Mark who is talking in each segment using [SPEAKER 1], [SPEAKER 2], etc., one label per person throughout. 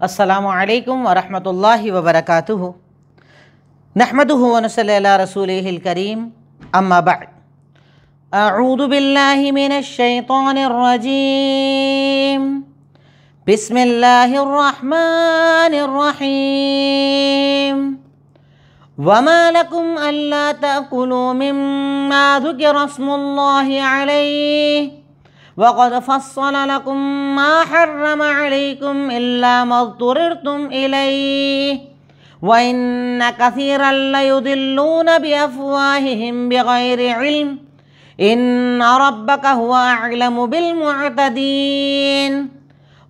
[SPEAKER 1] अस्सलामु अलैकुम वरहमतुल्लाहि वबरकातुहु। नहमदुहु व नसल्ली अला रसूलिहिल करीम, अम्मा बअद। अऊज़ु बिल्लाहि मिनश शैतानिर रजीम। बिस्मिल्लाहिर रहमानिर रहीम। वमा लकुम अल्ला तअकुलू मिम्मा ज़ुकिरा स्मुल्लाहि अलैहि वक़द फ़स्सल लकुम मा हर्रम अलैकुम इल्ला मज़्तुरिरतुम इलैहि व इन्न कसीरन लयुदिल्लून बिअफ़वाहिहिम बिग़ैरि इल्म इन्न रब्बक हुवा अअलमु बिल्मुअतदीन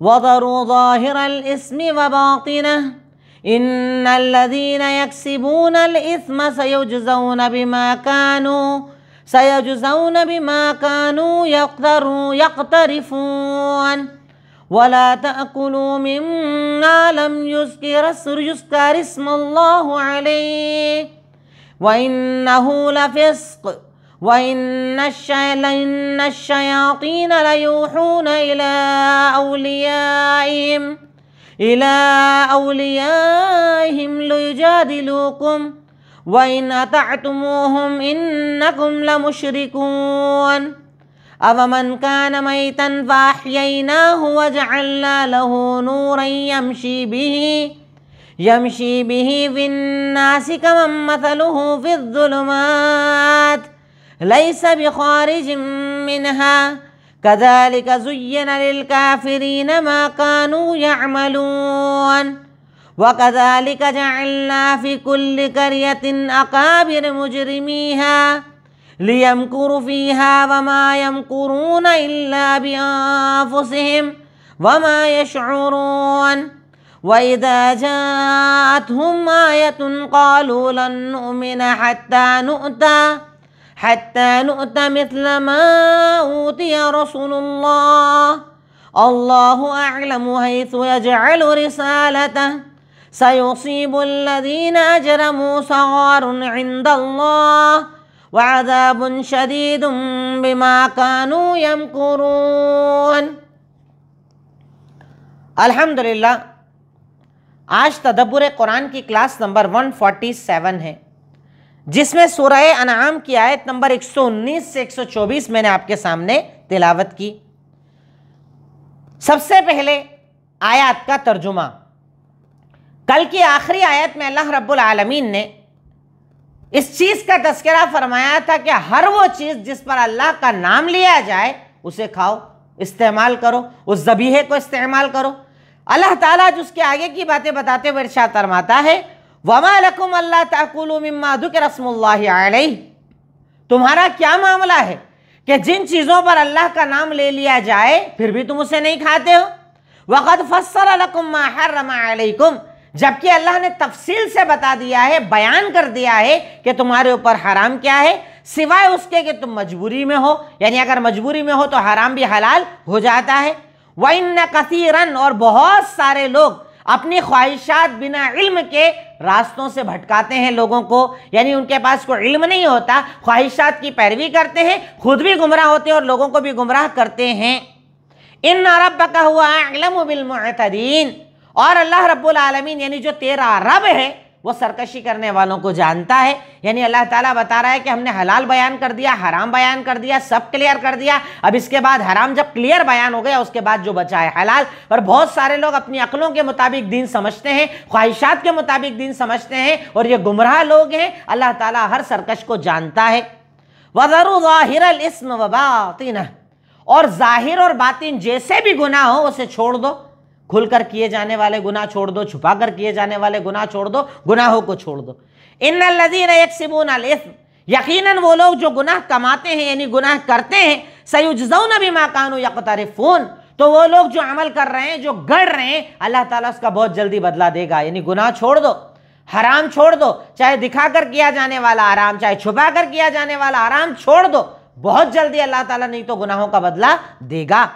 [SPEAKER 1] वज़रू ज़ाहिरल इस्मि व बातिनह इन्नल्लज़ीना यक्सिबूनल इस्म सयजुज़ौन बिमा कानू यक़्तरिफ़ून वला तअकुलू मिम्मा लम युज़कर इस्मुल्लाहि अलैहि व इन्नहु लफ़िस्क़ व इन्नश्शयातीन लयूहून इला औलियाइहिम लियुजादिलूकुम व इन अतअतुमूहुम इन्नकुम लमुशरिकून अवमन कान मैतन फ़अह्यैनाहु वजअलना लहू नूरन यमशी बिही फिन्नासि कमन मसलुहु फ़िज़्ज़ुलुमात लैसा बिख़ारिजिम मिन्हा कज़ालिक ज़ुय्यिना लिलकाफ़िरीन मा कानू यअमलून वकज़ालिक जअलना फ़ी कुल्लि क़र्यतिन अकाबिर मुजरिमीहा लियमकुरु फ़ीहा वमा यमकुरून इल्ला बिअन्फुसिहिम वमा यशऊरून व इज़ा जाअतहुम आयतुन क़ालू लन नु'मिना हत्ता नु'ता मिस्ल मा ऊतिय रसूलुल्लाह अल्लाहु अअलमु हैसु यजअलु रिसालतह सयुसीबुल्लज़ीना अजरमू सग़ारुन इंदल्लाह व अज़ाबुन शदीदुन बिमा कानू यमकुरून। अल्हम्दुलिल्लाह, आज तदब्बुर कुरान की क्लास नंबर 147 है, जिसमें सूरह अनआम की आयत नंबर 119 से 124 मैंने आपके सामने तिलावत की। सबसे पहले आयत का तर्जुमा। कल की आखिरी आयत में अल्लाह रब्बुल आलमीन ने इस चीज़ का तज़किरा फरमाया था कि हर वो चीज़ जिस पर अल्लाह का नाम लिया जाए उसे खाओ, इस्तेमाल करो, उस ज़बीहे को इस्तेमाल करो। अल्लाह ताला जो उसके आगे की बातें बताते हुए इरशाद फरमाता है, वमा लकुम अल्ला ताकुलू मिम्मा ज़ुकिरा स्मुल्लाहि अलैहि, तुम्हारा क्या मामला है कि जिन चीज़ों पर अल्लाह का नाम ले लिया जाए फिर भी तुम उसे नहीं खाते हो। वक़द फ़स्सल लकुम मा हर्रम अलैकुम, जबकि अल्लाह ने तफसील से बता दिया है, बयान कर दिया है कि तुम्हारे ऊपर हराम क्या है, सिवाय उसके कि तुम मजबूरी में हो, यानी अगर मजबूरी में हो तो हराम भी हलाल हो जाता है। व इन्न कसीरन, और बहुत सारे लोग अपनी ख्वाहिशात बिना इल्म के रास्तों से भटकाते हैं लोगों को, यानी उनके पास कोई इल्म नहीं होता, ख्वाहिशात की पैरवी करते हैं, खुद भी गुमराह होते हैं और लोगों को भी गुमराह करते हैं। इन्ना रब्बका हुवा अअलमु बिल्मुअतदीन, और अल्लाह रब्बुल आलमीन यानी जो तेरा रब है वो सरकशी करने वालों को जानता है। यानी अल्लाह ताला बता रहा है कि हमने हलाल बयान कर दिया, हराम बयान कर दिया, सब क्लियर कर दिया। अब इसके बाद हराम जब क्लियर बयान हो गया उसके बाद जो बचा है हलाल। पर बहुत सारे लोग अपनी अक्लों के मुताबिक दीन समझते हैं, ख्वाहिशात के मुताबिक दीन समझते हैं और ये गुमराह लोग हैं। अल्लाह ताला हर सरकश को जानता है। वज़रू ज़ाहिरल इस्म व बातिनह, और जाहिर और बातिन जैसे भी गुनाह हो उसे छोड़ दो। खुलकर किए जाने वाले गुनाह छोड़ दो, छुपा कर किए जाने वाले गुनाह छोड़ दो, गुनाहों को छोड़ दो। इन्नल्लज़ीना यक्सिबूनल इस्म, यकीनन वो लोग जो गुनाह कमाते हैं यानी गुनाह करते हैं, सयुजज़ौन बिमा कानू यक़्तरिफ़ून, तो वो लोग जो अमल कर रहे हैं, जो गढ़ रहे हैं, अल्लाह ताला उसका बहुत जल्दी बदला देगा। यानी गुनाह छोड़ दो, हराम छोड़ दो, चाहे दिखा कर किया जाने वाला हराम, चाहे छुपा कर किया जाने वाला हराम छोड़ दो, बहुत जल्दी अल्लाह ताला नहीं तो गुनाहों का बदला देगा।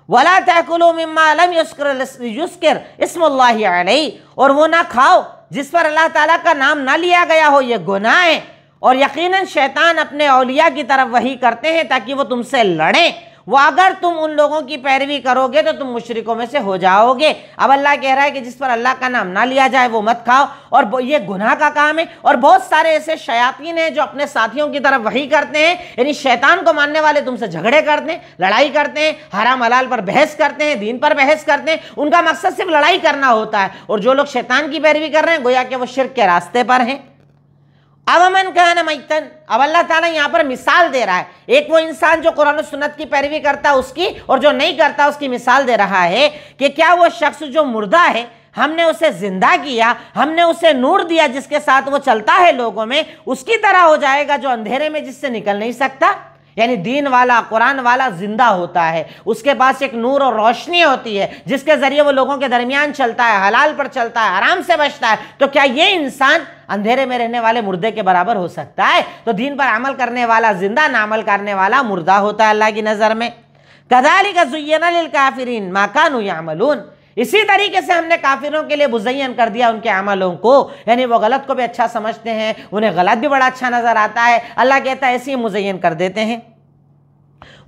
[SPEAKER 1] वला ताकुलू मिम्मा लम युज़कर इस्मुल्लाहि अलैहि, और वो ना खाओ जिस पर अल्लाह ताला का नाम ना लिया गया हो, ये गुनाह है। और यकीनन शैतान अपने औलिया की तरफ वही करते हैं ताकि वो तुमसे लड़ें वो अगर तुम उन लोगों की पैरवी करोगे तो तुम मुशरिकों में से हो जाओगे। अब अल्लाह कह रहा है कि जिस पर अल्लाह का नाम ना लिया जाए वो मत खाओ, और ये गुनाह का काम है। और बहुत सारे ऐसे शयातीन हैं जो अपने साथियों की तरफ वही करते हैं, यानी शैतान को मानने वाले तुमसे झगड़े करते हैं, लड़ाई करते हैं, हराम हलाल पर बहस करते हैं, दीन पर बहस करते हैं, उनका मकसद सिर्फ लड़ाई करना होता है। और जो लोग शैतान की पैरवी कर रहे हैं गोया कि वो शिर्क के रास्ते पर हैं। अवमन कान मैतन, अब अल्लाह ताला यहां पर मिसाल दे रहा है, एक वो इंसान जो कुरान और सुन्नत की पैरवी करता है उसकी, और जो नहीं करता उसकी मिसाल दे रहा है कि क्या वो शख्स जो मुर्दा है हमने उसे जिंदा किया, हमने उसे नूर दिया जिसके साथ वो चलता है लोगों में, उसकी तरह हो जाएगा जो अंधेरे में जिससे निकल नहीं सकता। यानी दीन वाला, कुरान वाला जिंदा होता है, उसके पास एक नूर और रोशनी होती है जिसके जरिए वो लोगों के दरमियान चलता है, हलाल पर चलता है, आराम से बचता है। तो क्या ये इंसान अंधेरे में रहने वाले मुर्दे के बराबर हो सकता है? तो दीन पर अमल करने वाला जिंदा, ना अमल करने वाला मुर्दा होता है अल्लाह की नजर में। कज़ालिका ज़ुय्यिना लिल काफ़िरीन मा कानू यअमलून, इसी तरीके से हमने काफिरों के लिए मुज़य्यन कर दिया उनके अमलों को, यानी वो गलत को भी अच्छा समझते हैं, उन्हें गलत भी बड़ा अच्छा नजर आता है। अल्लाह कहता है ऐसे ही मुज़य्यन कर देते हैं।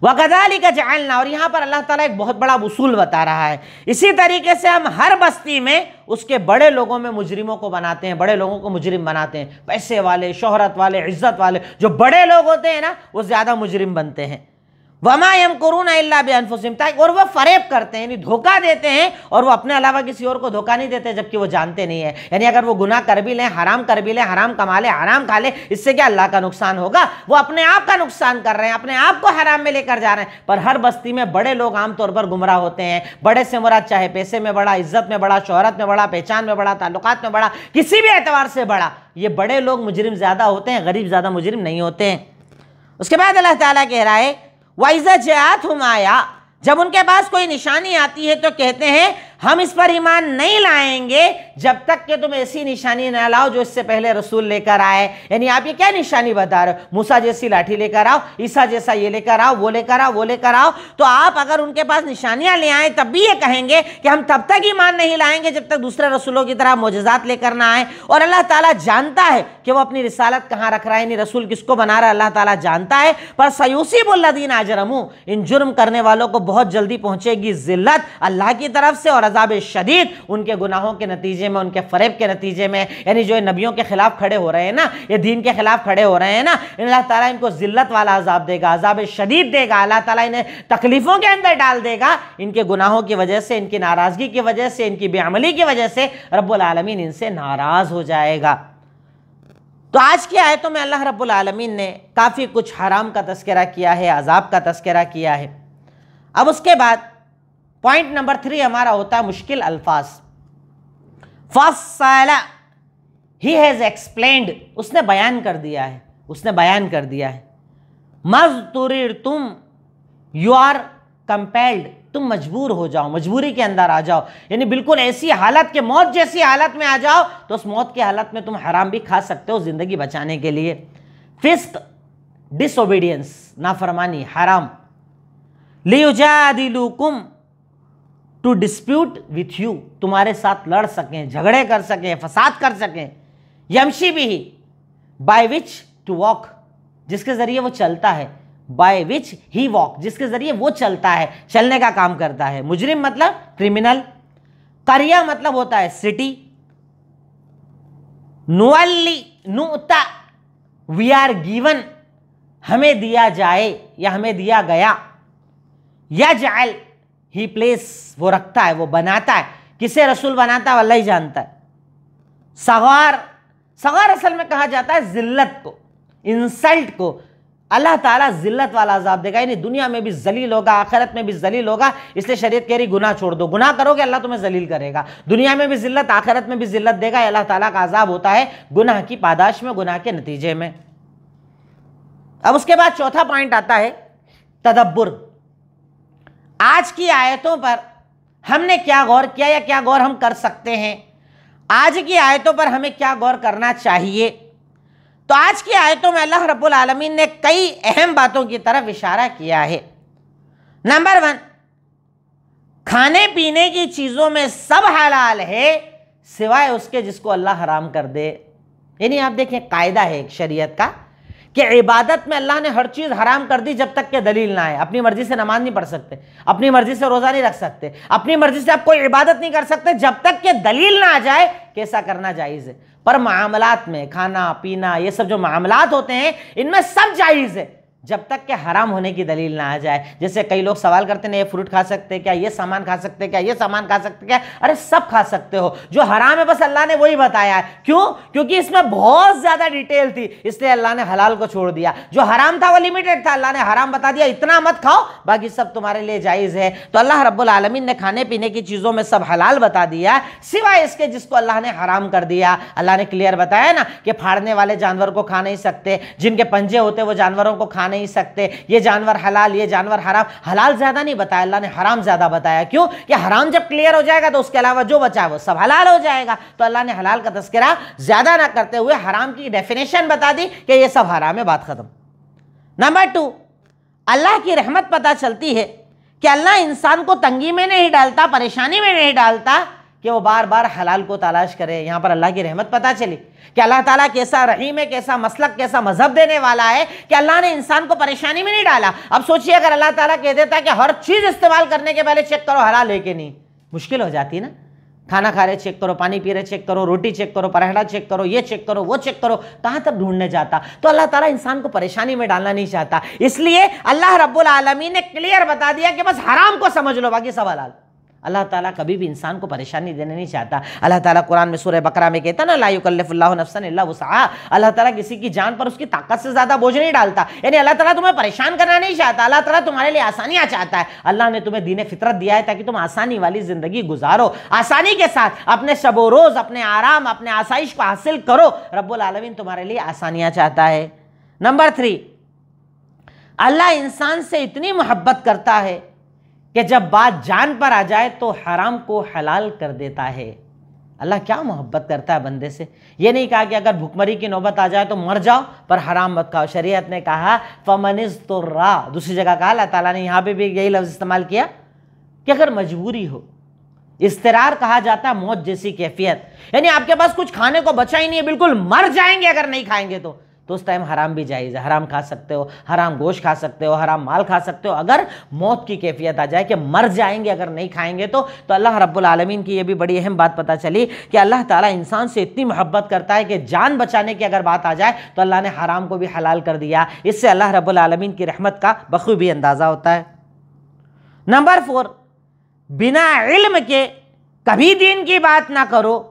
[SPEAKER 1] वकज़ालिका जअलना, और यहाँ पर अल्लाह ताला एक बहुत बड़ा उसूल बता रहा है, इसी तरीके से हम हर बस्ती में उसके बड़े लोगों में मुजरिमों को बनाते हैं, बड़े लोगों को मुजरिम बनाते हैं। पैसे वाले, शोहरत वाले, इज्जत वाले जो बड़े लोग होते हैं ना वो ज्यादा मुजरिम बनते हैं। वमा यमकुरूना इल्ला बिअनफुसिहिम, और वो फरेब करते हैं, यानी धोखा देते हैं, और वो अपने अलावा किसी और को धोखा नहीं देते जबकि वो जानते नहीं है। यानी अगर वो गुनाह कर भी लें, हराम कर भी लें, हराम कमा ले, हराम खा ले, इससे क्या अल्लाह का नुकसान होगा? वो अपने आप का नुकसान कर रहे हैं, अपने आप को हराम में लेकर जा रहे हैं। पर हर बस्ती में बड़े लोग आमतौर पर गुमराह होते हैं। बड़े से मुराद चाहे पैसे में बड़ा, इज्जत में बड़ा, शोहरत में बड़ा, पहचान में बड़ा, ताल्लुकात में बड़ा, किसी भी एतबार से बड़ा, ये बड़े लोग मुजरिम ज्यादा होते हैं, गरीब ज्यादा मुजरिम नहीं होते हैं। उसके बाद अल्लाह ताला कह रहा है वाइज़ा जाअतहुम आया, जब उनके पास कोई निशानी आती है तो कहते हैं हम इस पर ईमान नहीं लाएंगे जब तक कि तुम ऐसी निशानी ना लाओ जो इससे पहले रसूल लेकर आए। यानी आप ये क्या निशानी बता रहे हो? मूसा जैसी लाठी लेकर आओ, ईसा जैसा ये लेकर आओ, वो लेकर आओ, वो लेकर आओ। तो आप अगर उनके पास निशानियां ले आए तब भी ये कहेंगे कि हम तब तक ईमान नहीं लाएंगे जब तक दूसरे रसूलों की तरह मोजज़ात लेकर ना आए। और अल्लाह ताला जानता है कि वो अपनी रिसालत कहाँ रख रहा है, यानी रसूल किसको बना रहा है, अल्लाह ताला जानता है। पर सयुसीबुल्लज़ीना अजरमू, इन जुर्म करने वालों को बहुत जल्दी पहुंचेगी जिल्लत अल्लाह की तरफ से और अज़ाब शदीद उनके गुनाहों के नतीजे में, उनके फरेब के नतीजे में। यानी जो नबियों के खिलाफ खड़े हो रहे हैं ना, ये दीन के खिलाफ खड़े हो रहे हैं ना, अल्लाह ताला इनको जिल्लत वाला अजाब देगा, अजाब शदीद देगा। अल्लाह ताला इन्हें तकलीफों के अंदर डाल देगा इनके गुनाहों की वजह से, इनकी नाराजगी की वजह से, इनकी बेअमली की वजह से। रब्बुल आलमीन इनसे नाराज हो जाएगा। तो आज की आयतों में अल्लाह रब्बुल आलमीन ने काफ़ी कुछ हराम का तस्करा किया है, अजाब का तस्करा किया है। अब उसके बाद पॉइंट नंबर 3 हमारा होता है मुश्किल अल्फाज। फस्सला, ही हैज एक्सप्लेन्ड, उसने बयान कर दिया है, उसने बयान कर दिया है। मज़्तुरिर तुम, यू आर कंपेल्ड, तुम मजबूर हो जाओ, मजबूरी के अंदर आ जाओ, यानी बिल्कुल ऐसी हालत के मौत जैसी हालत में आ जाओ तो उस मौत की हालत में तुम हराम भी खा सकते हो जिंदगी बचाने के लिए। फिस्क, डिसओबीडियंस, नाफरमानी, हराम। लियुजादिलुकुम, टू डिस्प्यूट विथ यू, तुम्हारे साथ लड़ सकें, झगड़े कर सकें, फसाद कर सकें। यमशी भी, बाय विच टू वॉक, जिसके जरिए वो चलता है, बाय विच ही वॉक, जिसके जरिए वो चलता है, चलने का काम करता है। मुजरिम मतलब क्रिमिनल। करिया मतलब होता है सिटी। नुअल्ली, नुता, वी आर गिवन, हमें दिया जाए या हमें दिया गया। यजअल, ही प्लेस, वो रखता है, वो बनाता है। किसे रसूल बनाता है अल्लाह ही जानता है। सगार, सगार असल में कहा जाता है जिल्लत को, इंसल्ट को। अल्लाह ताला जिल्लत वाला अजाब देगा, यानी दुनिया में भी जलील होगा, आखिरत में भी जलील होगा। इसलिए शरीयत कह रही गुनाह छोड़ दो, गुनाह करोगे अल्लाह तुम्हें जलील करेगा, दुनिया में भी जिल्लत, आखिरत में भी जिल्लत देगा। अल्लाह ताला का अजाब होता है गुनाह की पादाश में, गुनाह के नतीजे में। अब उसके बाद चौथा पॉइंट आता है तदब्बुर। आज की आयतों पर हमने क्या गौर किया या क्या गौर हम कर सकते हैं, आज की आयतों पर हमें क्या गौर करना चाहिए। तो आज की आयतों में अल्लाह रब्बुल आलमीन ने कई अहम बातों की तरफ इशारा किया है। नंबर 1, खाने पीने की चीज़ों में सब हलाल है सिवाय उसके जिसको अल्लाह हराम कर दे। यानी आप देखें कायदा है एक शरीयत का कि इबादत में अल्लाह ने हर चीज हराम कर दी जब तक के दलील ना आए। अपनी मर्जी से नमाज नहीं पढ़ सकते, अपनी मर्जी से रोजा नहीं रख सकते, अपनी मर्जी से आप कोई इबादत नहीं कर सकते जब तक के दलील ना आ जाए कि ऐसा करना जायज है। पर मामलात में खाना पीना ये सब जो मामलात होते हैं इनमें सब जायज है जब तक के हराम होने की दलील ना आ जाए। जैसे कई लोग सवाल करते हैं ये फ्रूट खा सकते हैं क्या, ये सामान खा सकते हैं क्या, ये सामान खा सकते हैं क्या? अरे सब खा सकते हो, जो हराम है बस अल्लाह ने वही बताया है। क्यों? क्योंकि इसमें बहुत ज्यादा डिटेल थी, इसलिए अल्लाह ने हलाल को छोड़ दिया। जो हराम था वो लिमिटेड था, अल्लाह ने हराम बता दिया इतना मत खाओ, बाकी सब तुम्हारे लिए जायज है। तो अल्लाह रब्बुल आलमीन ने खाने पीने की चीजों में सब हलाल बता दिया, सिवाय इसके जिसको अल्लाह ने हराम कर दिया। अल्लाह ने क्लियर बताया ना कि फाड़ने वाले जानवर को खा नहीं सकते, जिनके पंजे होते वो जानवरों को खा नहीं सकते, ये जानवर हलाल ये जानवर हराम। हलाल ज्यादा नहीं बताया अल्लाह ने, हराम ज्यादा बताया। क्यों? कि हराम जब क्लियर हो जाएगा तो उसके अलावा जो बचा वो सब हलाल हो जाएगा। तो अल्लाह ने हलाल का तज़किरा ज्यादा ना करते हुए हराम की डेफिनेशन बता दी कि ये सब हराम है, बात खत्म। नंबर 2, अल्लाह की रहमत पता चलती है कि अल्लाह इंसान को तंगी में नहीं डालता, परेशानी में नहीं डालता कि वो बार बार हलाल को तलाश करे। यहां पर अल्लाह की रहमत पता चली कि अल्लाह ताला कैसा रहीम है, कैसा मसलक, कैसा मजहब देने वाला है कि अल्लाह ने इंसान को परेशानी में नहीं डाला। अब सोचिए अगर अल्लाह ताला कह देता कि हर चीज इस्तेमाल करने के पहले चेक करो हलाल है कि नहीं, मुश्किल हो जाती ना। खाना खा रहे चेक करो, पानी पी रहे चेक करो, रोटी चेक करो, पराठा चेक करो, ये चेक करो, वो चेक करो, कहां तक ढूंढने जाता। तो अल्लाह ताला इंसान को परेशानी में डालना नहीं चाहता, इसलिए अल्लाह रब्बुल आलमीन ने क्लियर बता दिया कि बस हराम को समझ लो, बाकी सब हलाल। अल्लाह ताला कभी भी इंसान को परेशानी देने नहीं चाहता। अल्लाह ताला कुरान में सूरह बकरा में कहता ना, ला युकल्लिफुल्लाहु नफ्सन इल्ला वुसअहा। अल्लाह ताला किसी की जान पर उसकी ताकत से ज्यादा बोझ नहीं डालता। यानी अल्लाह ताला तुम्हें परेशान करना नहीं चाहता, अल्लाह ताला तुम्हारे लिए आसानियां चाहता है। अल्लाह ने तुम्हें दीन फितरत दिया है ताकि तुम आसानी वाली जिंदगी गुजारो, आसानी के साथ अपने शबो रोज, अपने आराम, अपने आसाइश को हासिल करो। रब्बुल आलमीन तुम्हारे लिए आसानियां चाहता है। नंबर 3, अल्लाह इंसान से इतनी मोहब्बत करता है कि जब बात जान पर आ जाए तो हराम को हलाल कर देता है। अल्लाह क्या मोहब्बत करता है बंदे से। ये नहीं कहा कि अगर भुखमरी की नौबत आ जाए तो मर जाओ पर हराम मत खाओ। शरीयत ने कहा फमनिज़्तुर्रा, दूसरी जगह कहा अल्लाह ताला ने यहाँ पे भी यही लफ्ज़ इस्तेमाल किया कि अगर मजबूरी हो। इस्तिरार कहा जाता है मौत जैसी कैफियत, यानी आपके पास कुछ खाने को बचा ही नहीं है, बिल्कुल मर जाएंगे अगर नहीं खाएंगे तो उस टाइम हराम भी जायज़ है। हराम खा सकते हो, हराम गोश्त खा सकते हो, हराम माल खा सकते हो। अगर मौत की कैफियत आ जाए कि मर जाएंगे अगर नहीं खाएंगे तो अल्लाह रब्बुल आलमीन की ये भी बड़ी अहम बात पता चली कि अल्लाह ताला इंसान से इतनी मोहब्बत करता है कि जान बचाने की अगर बात आ जाए तो अल्लाह ने हराम को भी हलाल कर दिया। इससे अल्लाह रब्बुल आलमीन की रहमत का बखूबी अंदाज़ा होता है। नंबर 4, बिना इल्म के कभी दीन की बात ना करो,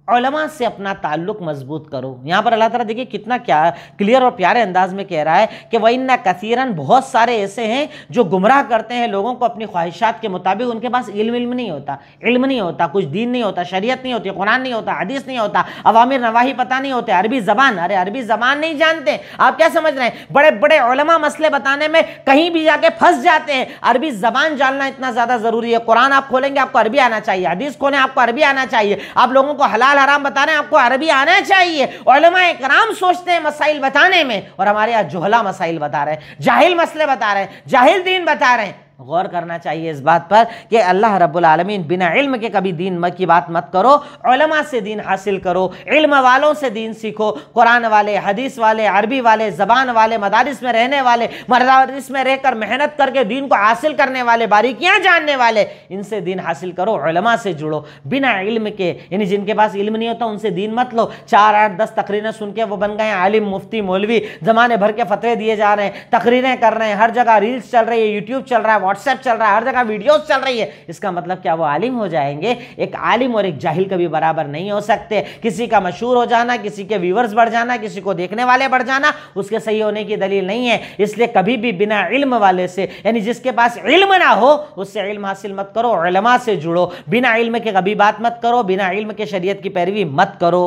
[SPEAKER 1] उलमा से अपना ताल्लुक मजबूत करो। यहाँ पर अल्लाह ताला देखिए कितना क्या क्लियर और प्यारे अंदाज में कह रहा है कि वइन्ना कसीरन, बहुत सारे ऐसे हैं जो गुमराह करते हैं लोगों को अपनी ख्वाहिशात के मुताबिक। उनके पास इल्म नहीं होता, इल्म नहीं होता, कुछ दीन नहीं होता, शरीयत नहीं होती, कुरान नहीं होता, हदीस नहीं होता, अवामिर नवाही पता नहीं होते, अरबी ज़बान, अरे अरबी ज़बान नहीं जानते। आप क्या समझ रहे हैं? बड़े बड़े उलमा मसले बताने में कहीं भी जाके फंस जाते हैं। अरबी ज़बान जानना इतना ज़्यादा ज़रूरी है। कुरान आप खोलेंगे आपको अरबी आना चाहिए, हदीस खोलें आपको अरबी आना चाहिए, आप लोगों को हलाल हराम बता रहे हैं आपको अरबी आना चाहिए। उलमा इकराम सोचते हैं मसाइल बताने में और हमारे यहाँ जुहला मसाइल बता रहे हैं, जाहिल मसले बता रहे हैं, जाहिल दीन बता रहे हैं। गौर करना चाहिए इस बात पर कि अल्लाह रब्बुल आलमीन बिना इल्म के कभी दीन की बात मत करो, उलमा से दीन हासिल करो, इल्म वालों से दीन सीखो। कुरान वाले, हदीस वाले, अरबी वाले, ज़बान वाले, मदारिस में रहने वाले, मदारिस में रहकर मेहनत करके दीन को हासिल करने वाले, बारीकियां जानने वाले, इनसे दीन हासिल करो, उलमा से जुड़ो। बिना इल्म के, यानी जिनके पास इल्म नहीं होता उनसे दीन मत लो। 4, 8, 10 तकरीरें सुन के वो बन गए आलिम, मुफ्ती, मौलवी, जमाने भर के फतवे दिए जा रहे हैं, तकरीरें कर रहे हैं, हर जगह रील्स चल रही है, यूट्यूब चल रहा है, व्हाट्सएप चल रहा है, हर जगह वीडियोस चल रही है। इसका मतलब क्या वो आलिम हो जाएंगे? एक आलिम और एक जाहिल कभी बराबर नहीं हो सकते। किसी का मशहूर हो जाना, किसी के व्यूअर्स बढ़ जाना, किसी को देखने वाले बढ़ जाना, उसके सही होने की दलील नहीं है। इसलिए कभी भी बिना इल्म वाले से, यानी जिसके पास इल्म ना हो, उससे इल्म हासिल मत करो, उलमा से जुड़ो। बिना इल्म के कभी बात मत करो, बिना इल्म के शरीयत की पैरवी मत करो।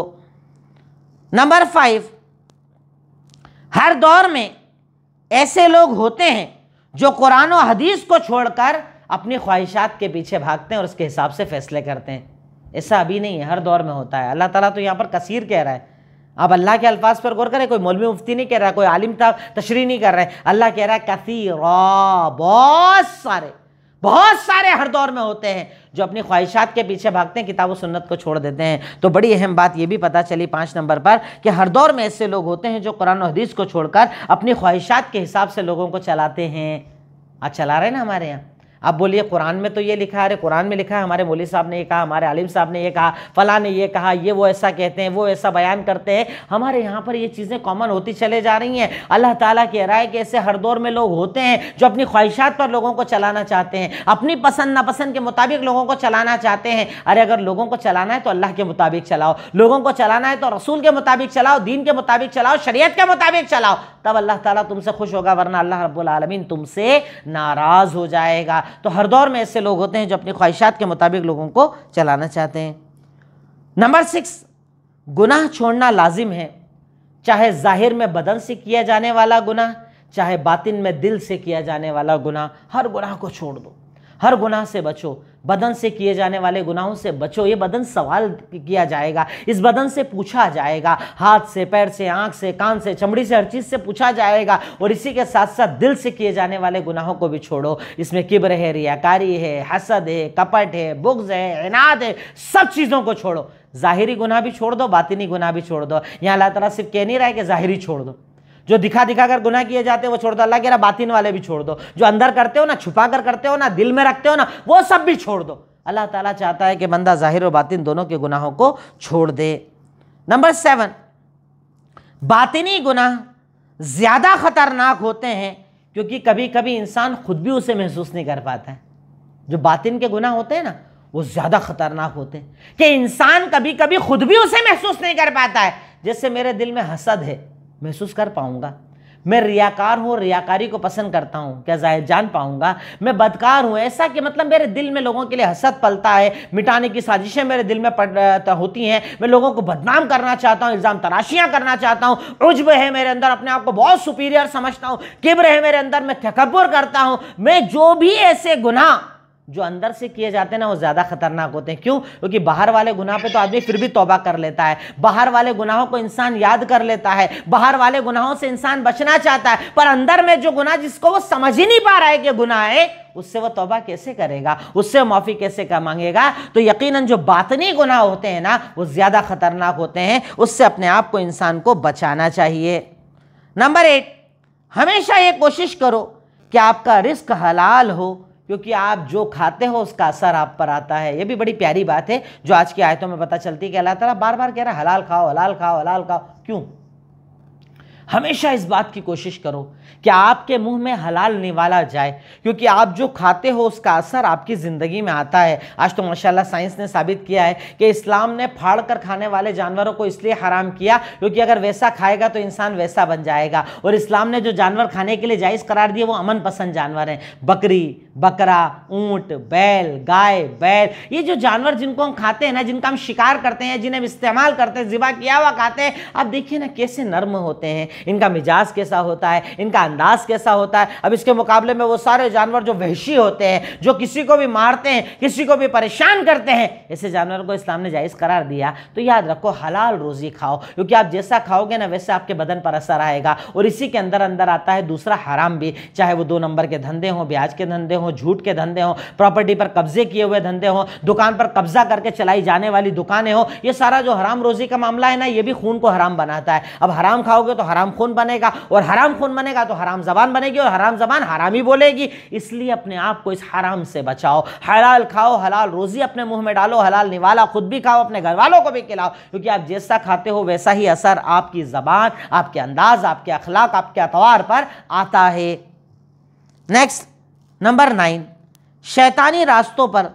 [SPEAKER 1] नंबर 5, हर दौर में ऐसे लोग होते हैं जो कुरान और हदीस को छोड़कर अपनी ख्वाहिशात के पीछे भागते हैं और उसके हिसाब से फैसले करते हैं। ऐसा अभी नहीं है, हर दौर में होता है। अल्लाह ताला तो यहाँ पर कसीर कह रहा है। आप अल्लाह के अल्फाज पर गौर करें, कोई मौलवी मुफ्ती नहीं कह रहा, कोई आलिम तशरीह नहीं कर रहे, अल्लाह कह रहा है कसीरा, बहुत सारे, बहुत सारे हर दौर में होते हैं जो अपनी ख्वाहिशात के पीछे भागते हैं, किताब व सुन्नत को छोड़ देते हैं। तो बड़ी अहम बात यह भी पता चली 5 नंबर पर कि हर दौर में ऐसे लोग होते हैं जो कुरान और हदीस को छोड़कर अपनी ख्वाहिशात के हिसाब से लोगों को चलाते हैं। आज चला रहे हैं ना हमारे यहाँ। अब बोलिए कुरान में तो ये लिखा है, अरे कुरान में लिखा है, हमारे मौलवी साहब ने ये कहा, हमारे आलिम साहब ने ये कहा, फलां ने ये कहा, ये वो ऐसा कहते हैं, वो ऐसा बयान करते हैं। हमारे यहाँ पर ये चीज़ें कॉमन होती चले जा रही हैं। अल्लाह ताला कह रहा है कि ऐसे हर दौर में लोग होते हैं जो अपनी ख्वाहिशात पर लोगों को चलाना चाहते हैं, अपनी पसंद नापसंद के मुताबिक लोगों को चलाना चाहते हैं। अरे अगर लोगों को चलाना है तो अल्लाह के मुताबिक चलाओ, लोगों को चलाना है तो रसूल के मुताबिक चलाओ, दीन के मुताबिक चलाओ, शरीयत के मुताबिक चलाओ, तब अल्लाह ताला तुमसे खुश होगा, वरना अल्लाह रब्बुल आलमीन तुमसे नाराज हो जाएगा। तो हर दौर में ऐसे लोग होते हैं जो अपनी ख्वाहिशात के मुताबिक लोगों को चलाना चाहते हैं। नंबर 6, गुनाह छोड़ना लाजिम है, चाहे जाहिर में बदन से किया जाने वाला गुनाह, चाहे बातिन में दिल से किया जाने वाला गुनाह। हर गुनाह को छोड़ दो, हर गुनाह से बचो। बदन से किए जाने वाले गुनाहों से बचो। ये बदन सवाल किया जाएगा, इस बदन से पूछा जाएगा, हाथ से, पैर से, आंख से, कान से, चमड़ी से, हर चीज़ से पूछा जाएगा। और इसी के साथ साथ दिल से किए जाने वाले गुनाहों को भी छोड़ो। इसमें किब्र है, रियाकारी है, हसद है, कपट है, बुग़्ज़ है, इनाद है, सब चीज़ों को छोड़ो। ज़ाहिरी गुनाह भी छोड़ दो, बातिनी गुनाह भी छोड़ दो। यहाँ अल्लाह ताला सिर्फ कह नहीं रहा है कि ज़ाहिरी छोड़ दो, जो दिखा दिखा कर गुनाह किए जाते हैं वो छोड़ दो। अल्लाह कह रहा बातिन वाले भी छोड़ दो, जो अंदर करते हो ना, छुपा कर करते हो ना, दिल में रखते हो ना, वो सब भी छोड़ दो। अल्लाह ताला चाहता है कि बंदा ज़ाहिर और बातिन दोनों के गुनाहों को छोड़ दे। नंबर 7, बातिनी गुनाह ज़्यादा ख़तरनाक होते हैं क्योंकि कभी कभी इंसान खुद भी उसे महसूस नहीं कर पाता है। जो बातिन के गुनाह होते हैं ना, वो ज़्यादा ख़तरनाक होते हैं कि इंसान कभी कभी खुद भी उसे महसूस नहीं कर पाता है। जैसे मेरे दिल में हसद है, महसूस कर पाऊंगा? मैं रियाकार हूँ, रियाकारी को पसंद करता हूँ, क्या जाहिर जान पाऊंगा? मैं बदकार हूँ, ऐसा कि मतलब मेरे दिल में लोगों के लिए हसद पलता है, मिटाने की साजिशें मेरे दिल में होती हैं, मैं लोगों को बदनाम करना चाहता हूँ, इल्ज़ाम तराशियाँ करना चाहता हूँ, उज्ब है मेरे अंदर, अपने आप को बहुत सुपीरियर समझता हूँ, किब्र है मेरे अंदर, मैं तकब्बुर करता हूँ। मैं जो भी ऐसे गुनाह जो अंदर से किए जाते हैं ना, वो ज़्यादा खतरनाक होते हैं। क्यों? क्योंकि बाहर वाले गुनाह पे तो आदमी फिर भी तौबा कर लेता है, बाहर वाले गुनाहों को इंसान याद कर लेता है, बाहर वाले गुनाहों से इंसान बचना चाहता है, पर अंदर में जो गुनाह जिसको वो समझ ही नहीं पा रहा है कि गुनाह है, उससे वो तौबा कैसे करेगा, उससे माफ़ी कैसे मांगेगा? तो यकीनन जो बातनी गुनाह होते हैं ना, वो ज़्यादा खतरनाक होते हैं, उससे अपने आप को इंसान को बचाना चाहिए। नंबर 8, हमेशा ये कोशिश करो कि आपका रिस्क हलाल हो, क्योंकि आप जो खाते हो उसका असर आप पर आता है। ये भी बड़ी प्यारी बात है जो आज की आयतों में पता चलती है कि अल्लाह ताला बार बार कह रहा है हलाल खाओ, हलाल खाओ, हलाल खाओ। क्यों? हमेशा इस बात की कोशिश करो कि आपके मुंह में हलाल निवाला जाए, क्योंकि आप जो खाते हो उसका असर आपकी ज़िंदगी में आता है। आज तो माशाल्लाह साइंस ने साबित किया है कि इस्लाम ने फाड़ कर खाने वाले जानवरों को इसलिए हराम किया क्योंकि अगर वैसा खाएगा तो इंसान वैसा बन जाएगा। और इस्लाम ने जो जानवर खाने के लिए जायज़ करार दिए वो अमन पसंद जानवर हैं। बकरी, बकरा, ऊँट, बैल, गाय, बैल, ये जो जानवर जिनको हम खाते हैं ना, जिनका हम शिकार करते हैं, जिन्हें हम इस्तेमाल करते हैं, ज़िबा किया हुआ खाते हैं, आप देखिए ना कैसे नर्म होते हैं, इनका मिजाज कैसा होता है, इनका अंदाज कैसा होता है। अब इसके मुकाबले में वो सारे जानवर जो वहशी होते हैं, जो किसी को भी मारते हैं, किसी को भी परेशान करते हैं, ऐसे जानवरों को इस्लाम ने जायज़ करार दिया। तो याद रखो हलाल रोज़ी खाओ, क्योंकि आप जैसा खाओगे ना वैसे आपके बदन पर असर आएगा। और इसी के अंदर अंदर आता है दूसरा हराम भी, चाहे वो 2 नंबर के धंधे हों, ब्याज के धंधे हों, झूठ के धंधे हों, प्रॉपर्टी पर कब्जे किए हुए धंधे हों, दुकान पर कब्जा करके चलाई जाने वाली दुकानें हों। ये सारा जो हराम रोज़ी का मामला है ना, ये भी खून को हराम बनाता है। अब हराम खाओगे तो हराम खून बनेगा, और हराम खून बनेगा तो हराम ज़बान बनेगी, और हराम ज़बान हराम ही बोलेगी। इसलिए अपने आप को इस हराम से बचाओ। हलाल खाओ, हलाल रोज़ी अपने मुंह में डालो, हलाल निवाला खुद भी खाओ, अपने घर वालों को भी खिलाओ, क्योंकि आप जैसा खाते हो वैसा ही असर आपकी ज़बान, आपके अंदाज, आपके अखलाक, आपके अतवार पर आता है। नेक्स्ट नंबर 9, शैतानी रास्तों पर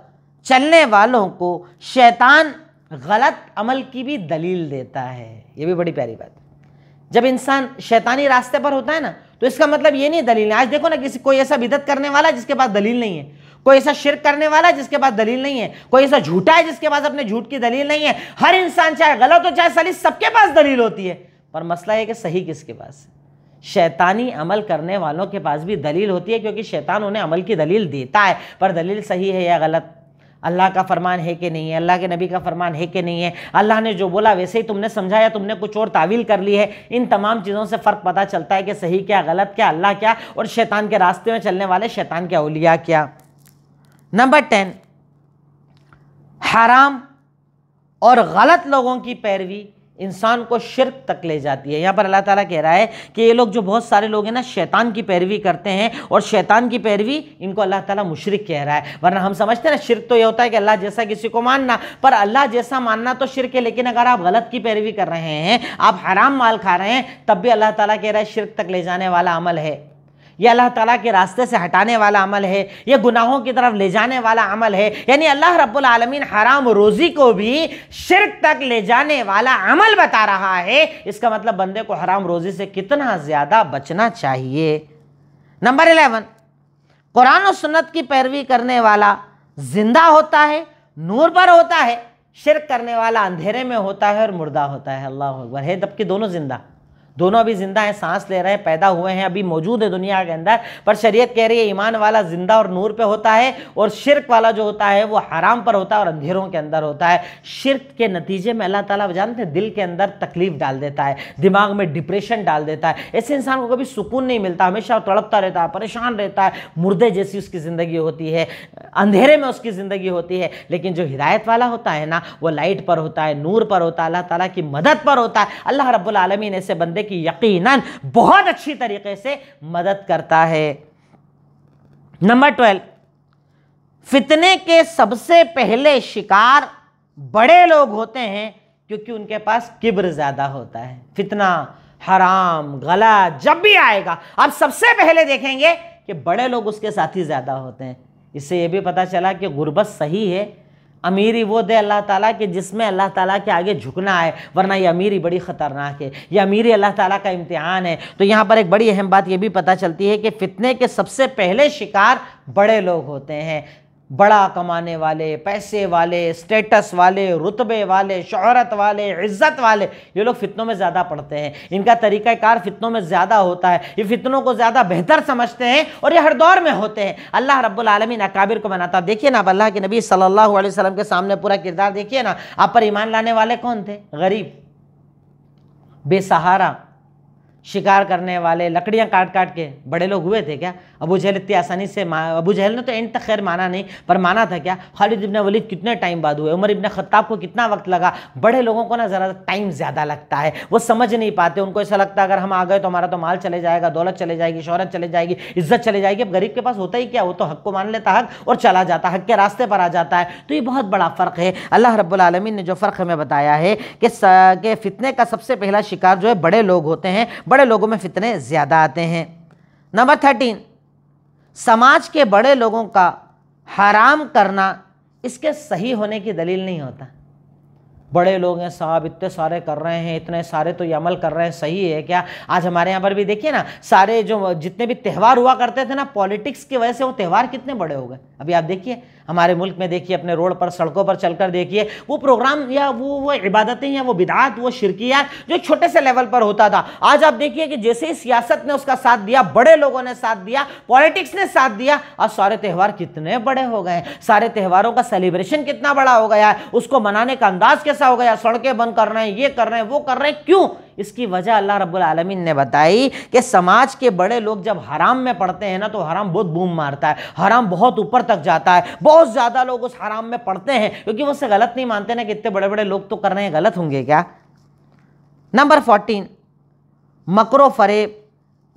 [SPEAKER 1] चलने वालों को शैतान गलत अमल की भी दलील देता है। ये भी बड़ी प्यारी बात है। जब इंसान शैतानी रास्ते पर होता है ना, तो इसका मतलब ये नहीं दलील है। आज देखो ना, कोई ऐसा बिदत करने वाला जिसके पास दलील नहीं है, कोई ऐसा शिर्क करने वाला जिसके पास दलील नहीं है, कोई ऐसा झूठा है जिसके पास अपने झूठ की दलील नहीं है। हर इंसान चाहे गलत हो चाहे सही, सबके पास दलील होती है, पर मसला है कि सही किसके पास है। शैतानी अमल करने वालों के पास भी दलील होती है, क्योंकि शैतान उन्हें अमल की दलील देता है, पर दलील सही है या गलत, अल्लाह का फरमान है कि नहीं है, अल्लाह के नबी का फरमान है कि नहीं है, अल्लाह ने जो बोला वैसे ही तुमने समझा या तुमने कुछ और तावील कर ली है। इन तमाम चीज़ों से फ़र्क पता चलता है कि सही क्या, गलत क्या, अल्लाह क्या, और शैतान के रास्ते में चलने वाले शैतान के औलिया क्या। नंबर 10, हराम और गलत लोगों की पैरवी इंसान को शिर्क तक ले जाती है। यहाँ पर अल्लाह ताला कह रहा है कि ये लोग जो बहुत सारे लोग हैं ना, शैतान की पैरवी करते हैं, और शैतान की पैरवी इनको अल्लाह ताला मुशरिक कह रहा है। वरना हम समझते हैं ना शिर्क तो ये होता है कि अल्लाह जैसा किसी को मानना, पर अल्लाह जैसा मानना तो शिर्क है। लेकिन अगर आप गलत की पैरवी कर रहे हैं, आप हराम माल खा रहे हैं, तब भी अल्लाह ताला कह रहा है शिर्क तक ले जाने वाला अमल है, यह अल्लाह ताला के रास्ते से हटाने वाला अमल है, यह गुनाहों की तरफ ले जाने वाला अमल है। यानी अल्लाह रब्बुल आलमीन हराम रोजी को भी शिर्क तक ले जाने वाला अमल बता रहा है। इसका मतलब बंदे को हराम रोजी से कितना ज्यादा बचना चाहिए। नंबर 11, कुरान और सुन्नत की पैरवी करने वाला जिंदा होता है, नूर पर होता है, शिर्क करने वाला अंधेरे में होता है और मुर्दा होता है। अल्लाह अकबर है, जबकि दोनों जिंदा, दोनों अभी जिंदा हैं, सांस ले रहे हैं, पैदा हुए हैं, अभी मौजूद है दुनिया के अंदर। पर शरीयत कह रही है ईमान वाला जिंदा और नूर पे होता है, और शिर्क वाला जो होता है वो हराम पर होता है और अंधेरों के अंदर होता है। शिर्क के नतीजे में अल्लाह ताला जानते हैं दिल के अंदर तकलीफ डाल देता है, दिमाग में डिप्रेशन डाल देता है। ऐसे इंसान को कभी सुकून नहीं मिलता, हमेशा तड़पता रहता है, परेशान रहता है, मुर्दे जैसी उसकी ज़िंदगी होती है, अंधेरे में उसकी ज़िंदगी होती है। लेकिन जो हिदायत वाला होता है ना, वो लाइट पर होता है, नूर पर होता है, अल्लाह ताला की मदद पर होता है। अल्लाह रब्बुल आलमीन ऐसे बंदे की यकीनन बहुत अच्छी तरीके से मदद करता है। नंबर 12, फितने के सबसे पहले शिकार बड़े लोग होते हैं, क्योंकि उनके पास किब्र ज्यादा होता है। फितना, हराम, गलत जब भी आएगा, आप सबसे पहले देखेंगे कि बड़े लोग उसके साथी ज्यादा होते हैं। इससे यह भी पता चला कि गुर्बत सही है, अमीरी वो दे अल्लाह ताला कि जिसमें अल्लाह ताला के आगे झुकना है, वरना ये अमीरी बड़ी ख़तरनाक है, ये अमीरी अल्लाह ताला का इम्तिहान है। तो यहाँ पर एक बड़ी अहम बात ये भी पता चलती है कि फितने के सबसे पहले शिकार बड़े लोग होते हैं। बड़ा कमाने वाले, पैसे वाले, स्टेटस वाले, रुतबे वाले, शोहरत वाले, इज्जत वाले, ये लोग फितनों में ज़्यादा पड़ते हैं। इनका तरीक़ाकार फितनों में ज़्यादा होता है, ये फितनों को ज़्यादा बेहतर समझते हैं और ये हर दौर में होते हैं। अल्लाह रब्बुल आलमीन अकाबिर को बनाता। देखिए ना, आप अल्लाह के नबी सल्लल्लाहु अलैहि वसल्लम के सामने पूरा किरदार देखिए ना। आप पर ईमान लाने वाले कौन थे? गरीब, बेसहारा, शिकार करने वाले, लकड़ियां काट काट के बड़े लोग हुए थे क्या? अबू जहल इतनी आसानी से अबू जहल ने तो एंड तक खैर माना नहीं, पर माना था क्या? खालिद इब्न वलीद कितने टाइम बाद हुए, उमर इब्न खत्ताब को कितना वक्त लगा। बड़े लोगों को ना ज़रा टाइम ज़्यादा लगता है, वो समझ नहीं पाते, उनको ऐसा लगता है अगर हम आ गए तो हमारा तो माल चले जाएगा, दौलत चले जाएगी, शोहरत चले जाएगी, इज्जत चले जाएगी। अब गरीब के पास होता ही क्या, वो तो हक को मान लेता हक और चला जाता, हक के रास्ते पर आ जाता है। तो ये बहुत बड़ा फ़र्क है। अल्लाह रब्बुल आलमीन ने जो फ़र्क हमें बताया है कि फितने का सबसे पहला शिकार जो है बड़े लोग होते हैं, बड़े लोगों में फितने ज़्यादा आते हैं। नंबर 13, समाज के बड़े लोगों का हराम करना इसके सही होने की दलील नहीं होता। बड़े लोग हैं साहब, इतने सारे कर रहे हैं, इतने सारे तो ये अमल कर रहे हैं, सही है क्या? आज हमारे यहाँ पर भी देखिए ना, सारे जो जितने भी त्यौहार हुआ करते थे ना, पॉलिटिक्स की वजह से वो त्यौहार कितने बड़े हो गए। अभी आप देखिए हमारे मुल्क में, देखिए अपने रोड पर, सड़कों पर चलकर देखिए, वो प्रोग्राम या वो इबादतें या वो बिदात, वो शिरकियात जो छोटे से लेवल पर होता था, आज आप देखिए कि जैसे ही सियासत ने उसका साथ दिया, बड़े लोगों ने साथ दिया, पॉलिटिक्स ने साथ दिया, आज सारे त्यौहार कितने बड़े हो गए, सारे त्यौहारों का सेलिब्रेशन कितना बड़ा हो गया है, उसको मनाने का अंदाज कैसा हो गया, सड़कें बंद कर रहे हैं, ये कर रहे हैं, वो कर रहे हैं। क्यों? इसकी वजह अल्लाह रब्बुल आलमीन ने बताई कि समाज के बड़े लोग जब हराम में पड़ते हैं ना, तो हराम बहुत बूम मारता है, हराम बहुत ऊपर तक जाता है। बहुत ज़्यादा लोग उस हराम में पड़ते हैं क्योंकि वो उससे गलत नहीं मानते ना कि इतने बड़े बड़े लोग तो कर रहे हैं, गलत होंगे क्या? नंबर 14, मकरो फरेब,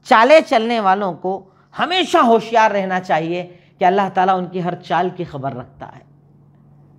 [SPEAKER 1] चाले चलने वालों को हमेशा होशियार रहना चाहिए कि अल्लाह ताला उनकी हर चाल की खबर रखता है।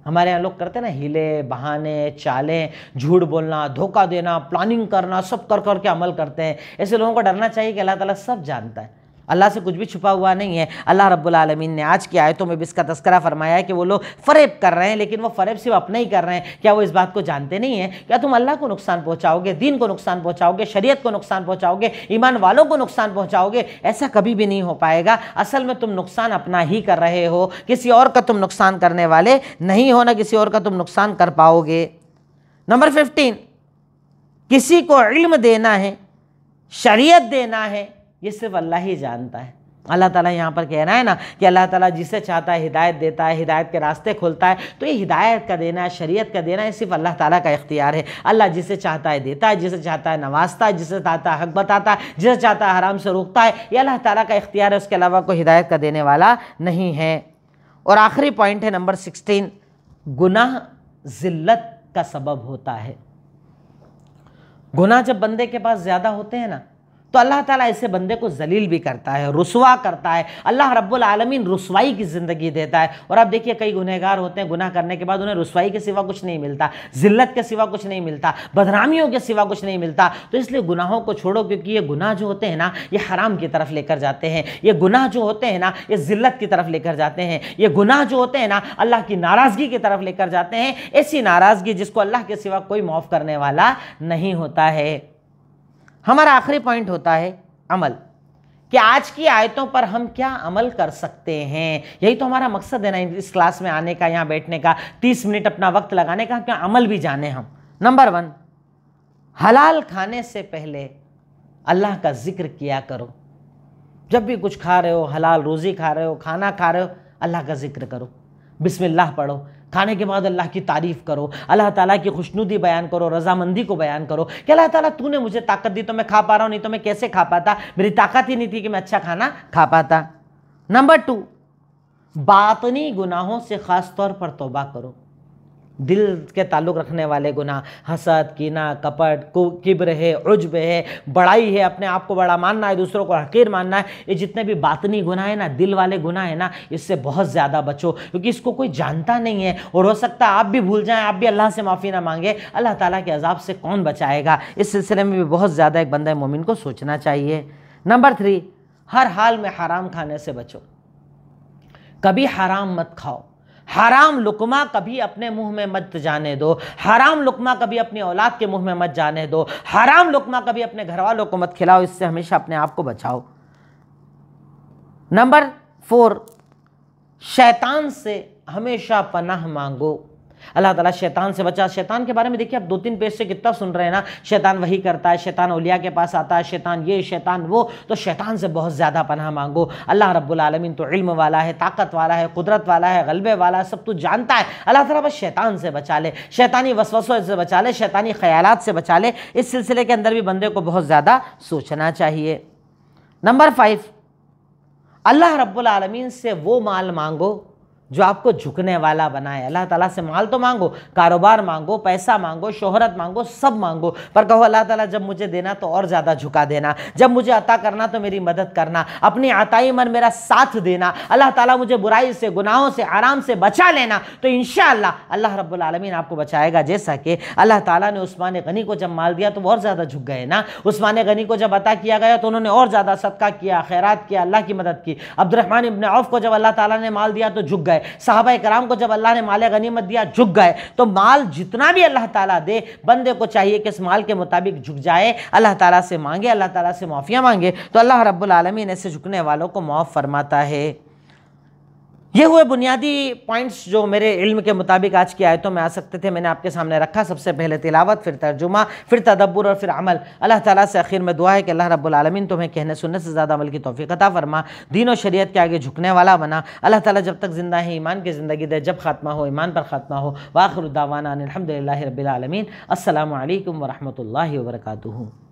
[SPEAKER 1] हमारे यहाँ लोग करते हैं ना हीले, बहाने, चालें, झूठ बोलना, धोखा देना, प्लानिंग करना, सब कर कर के अमल करते हैं। ऐसे लोगों को डरना चाहिए कि अल्लाह ताला सब जानता है, अल्लाह से कुछ भी छुपा हुआ नहीं है। अल्लाह रब्बुल आलमीन ने आज की आयतों में भी इसका तज़किरा फरमाया है कि वो लोग फ़रेब कर रहे हैं, लेकिन वो फ़रेब सिर्फ अपने ही कर रहे हैं। क्या वो इस बात को जानते नहीं हैं? क्या तुम अल्लाह को नुकसान पहुँचाओगे, दीन को नुकसान पहुँचाओगे, शरीयत को नुकसान पहुँचाओगे, ईमान वालों को नुकसान पहुँचाओगे? ऐसा कभी भी नहीं हो पाएगा। असल में तुम नुकसान अपना ही कर रहे हो, किसी और का तुम नुकसान करने वाले नहीं हो, ना किसी और का तुम नुकसान कर पाओगे। नंबर 15, किसी को इल्म देना है, शरीयत देना है, ये सिर्फ अल्लाह ही जानता है। अल्लाह ताला यहाँ पर कह रहा है ना कि अल्लाह ताला जिसे चाहता है हिदायत देता है, हिदायत के रास्ते खोलता है। तो ये हिदायत का देना है, शरीयत का देना है, सिर्फ अल्लाह ताला का इख्तियार है। अल्लाह जिसे चाहता है देता है, जिसे चाहता है नवाजता है, जिसे चाहता है हक बताता है, जिसे चाहता है हराम से रोकता है। ये अल्लाह ताला का इख्तियार है, उसके अलावा कोई हिदायत का देने वाला नहीं है। और आखिरी पॉइंट है नंबर 16, गुनाह जिल्लत का सबब होता है। गुनाह जब बंदे के पास ज़्यादा होते हैं ना, तो अल्लाह ताला ऐसे बंदे को जलील भी करता है, रुसवा करता है। अल्लाह रब्बुल आलमीन रुसवाई की ज़िंदगी देता है। और आप देखिए कई गुनहगार होते हैं, गुनाह करने के बाद उन्हें रुसवाई के सिवा कुछ नहीं मिलता, जिल्लत के सिवा कुछ नहीं मिलता, बदनामियों के सिवा कुछ नहीं मिलता। तो इसलिए गुनाहों को छोड़ो, क्योंकि ये गुनाह जो होते हैं ना, ये हराम की तरफ लेकर जाते हैं। ये गुनाह जो होते हैं ना, ये जिल्लत की तरफ लेकर जाते हैं। ये गुनाह जो होते हैं ना, अल्लाह की नाराज़गी की तरफ लेकर जाते हैं। ऐसी नाराज़गी जिसको अल्लाह के सिवा कोई माफ़ करने वाला नहीं होता है। हमारा आखिरी पॉइंट होता है अमल, कि आज की आयतों पर हम क्या अमल कर सकते हैं। यही तो हमारा मकसद है ना इस क्लास में आने का, यहाँ बैठने का, 30 मिनट अपना वक्त लगाने का, क्या अमल भी जाने हम। नंबर 1, हलाल खाने से पहले अल्लाह का जिक्र किया करो। जब भी कुछ खा रहे हो, हलाल रोज़ी खा रहे हो, खाना खा रहे हो, अल्लाह का जिक्र करो, बिस्मिल्लाह पढ़ो। खाने के बाद अल्लाह की तारीफ़ करो, अल्लाह ताला की खुशनुदी बयान करो, रज़ामंदी को बयान करो कि अल्लाह ताला तूने मुझे ताकत दी तो मैं खा पा रहा हूँ, नहीं तो मैं कैसे खा पाता, मेरी ताकत ही नहीं थी कि मैं अच्छा खाना खा पाता। नंबर 2, बातनी गुनाहों से ख़ास तौर पर तौबा करो। दिल के ताल्लुक़ रखने वाले गुनाह, हसद, कीना, कपट, किब्र है, उज्ब है, बड़ाई है, अपने आप को बड़ा मानना है, दूसरों को हकीर मानना है, ये जितने भी बातनी गुनाह है ना, दिल वाले गुनाह है ना, इससे बहुत ज़्यादा बचो, क्योंकि इसको कोई जानता नहीं है। और हो सकता है आप भी भूल जाएं, आप भी अल्लाह से माफ़ी ना मांगे, अल्लाह ताला के अजाब से कौन बचाएगा। इस सिलसिले में भी बहुत ज़्यादा एक बंदा मोमिन को सोचना चाहिए। नंबर 3, हर हाल में हराम खाने से बचो। कभी हराम मत खाओ, हराम लुकमा कभी अपने मुंह में मत जाने दो, हराम लुकमा कभी अपनी औलाद के मुंह में मत जाने दो, हराम लुकमा कभी अपने घर वालों को मत खिलाओ। इससे हमेशा अपने आप को बचाओ। नंबर 4, शैतान से हमेशा पनाह मांगो। अल्लाह ताला शैतान से बचा। शैतान के बारे में देखिए आप 2-3 पेज से कितना सुन रहे हैं ना, शैतान वही करता है, शैतान औलिया के पास आता है, शैतान ये शैतान वो। तो शैतान से बहुत ज़्यादा पनाह मांगो। अल्लाह रब्बुल आलमीन तो इल्म वाला है, ताकत वाला है, कुदरत वाला है, गलबे वाला है, सब कुछ जानता है। अल्लाह ताला बस शैतान से बचा ले, शैतानी वसवसों से बचा ले, शैतानी ख्यालात से बचा ले। इस सिलसिले के अंदर भी बंदे को बहुत ज़्यादा सोचना चाहिए। नंबर 5, अल्लाह रब्बुल आलमीन से वो माल मांगो जो आपको झुकने वाला बनाए। अल्लाह ताला से माल तो मांगो, कारोबार मांगो, पैसा मांगो, शोहरत मांगो, सब मांगो, पर कहो अल्लाह ताला जब मुझे देना तो और ज़्यादा झुका देना, जब मुझे अता करना तो मेरी मदद करना, अपनी अताई मन मेरा साथ देना। अल्लाह ताला मुझे बुराई से, गुनाहों से, आराम से बचा लेना। तो इंशाअल्लाह अल्लाह रब्बुल आलमीन आपको बचाएगा। जैसा कि अल्लाह ताला ने उस्मान गनी को जब माल दिया तो वो और ज़्यादा झुक गए ना। उस्मान गनी को जब अता किया गया तो उन्होंने और ज़्यादा सदका किया, खैरात किया, अल्लाह की मदद की। अब्दुर्रहमान इब्न औफ को जब अल्लाह ताला ने माल दिया तो झुक गए। सहाबा कराम को जब अल्लाह ने माल गनीमत दिया झुक गए। तो माल जितना भी अल्लाह ताला दे, बंदे को चाहिए कि इस माल के मुताबिक झुक जाए, अल्लाह ताला से मांगे, अल्लाह ताला से माफ़िया मांगे, तो अल्लाह रब्बुल आलमीन ऐसे झुकने वालों को माफ़ फरमाता है। ये हुए बुनियादी पॉइंट्स जो मेरे इल्म के मुताबिक आज की आयतों में आ सकते थे, मैंने आपके सामने रखा। सबसे पहले तिलावत, फिर तर्जुमा, फिर तदब्बुर और फिर अमल। अल्लाह ताला से आखिर में दुआ है कि अल्लाह रब्बुल आलमीन तुम्हें कहने सुनने से ज़्यादा अमल की तौफीक अता फरमा, दीन और शरीयत के आगे झुकने वाला बना। अल्लाह ताला जब तक ज़िंदा है ईमान की ज़िंदगी दे, जब खात्मा हो ईमान पर खात्मा हो। व आखिरु दावाना अनिल हम्दुलिल्लाहि रब्बिल आलमीन। अस्सलामु अलैकुम व रहमतुल्लाहि व बरकातुहू।